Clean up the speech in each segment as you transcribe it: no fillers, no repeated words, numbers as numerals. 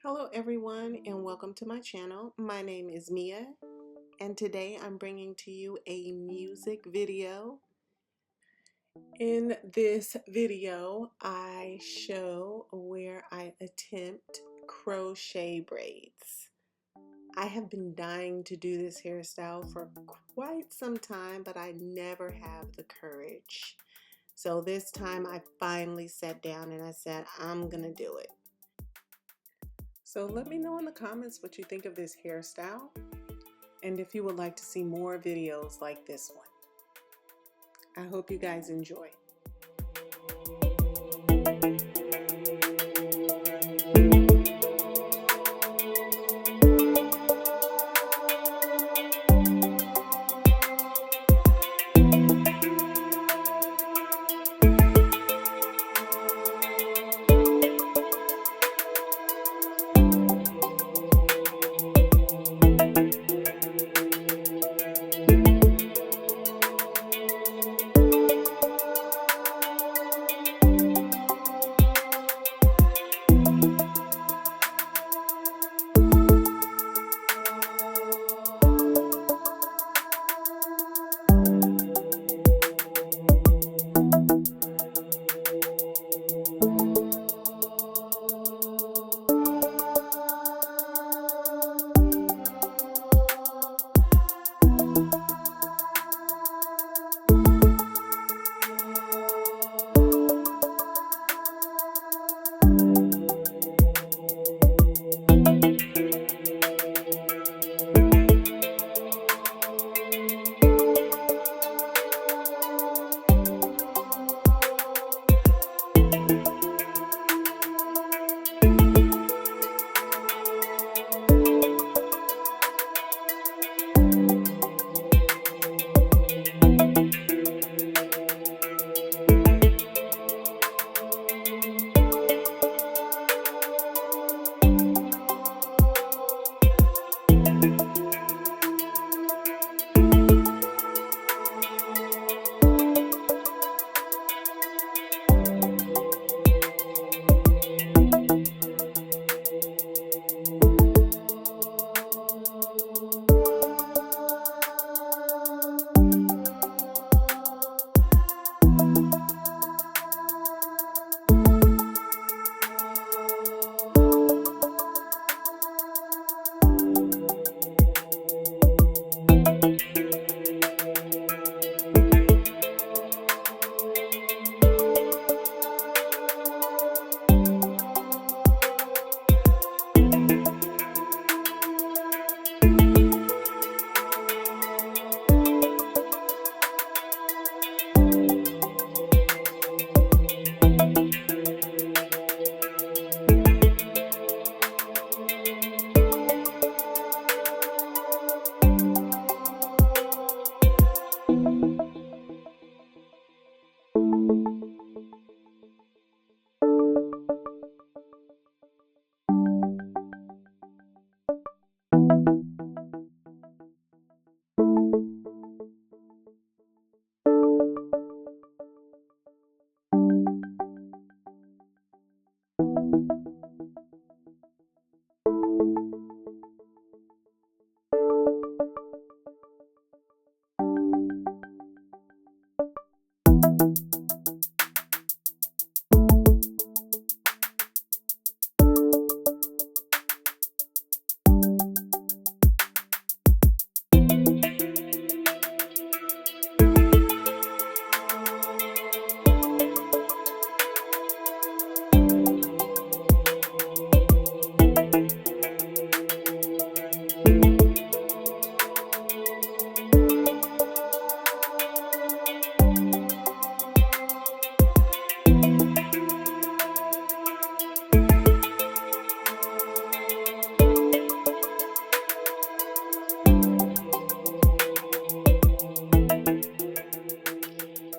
Hello everyone and welcome to my channel. My name is Mia and today I'm bringing to you a music video. In this video I show where I attempt crochet braids. I have been dying to do this hairstyle for quite some time, but I never have the courage. So this time I finally sat down and I said I'm gonna do it. So let me know in the comments what you think of this hairstyle and if you would like to see more videos like this one. I hope you guys enjoy.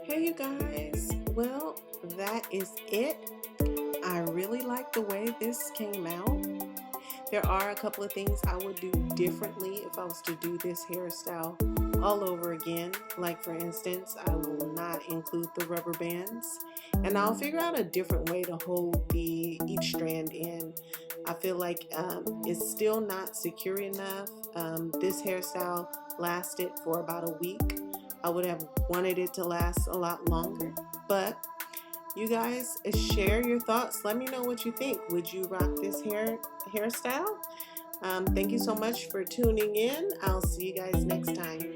Hey you guys, well that is it. I really like the way this came out. There are a couple of things I would do differently if I was to do this hairstyle all over again. Like for instance, I will not include the rubber bands and I'll figure out a different way to hold each strand in. I feel like it's still not secure enough. This hairstyle lasted for about a week. I would have wanted it to last a lot longer, but you guys share your thoughts. Let me know what you think. Would you rock this hairstyle? Thank you so much for tuning in. I'll see you guys next time.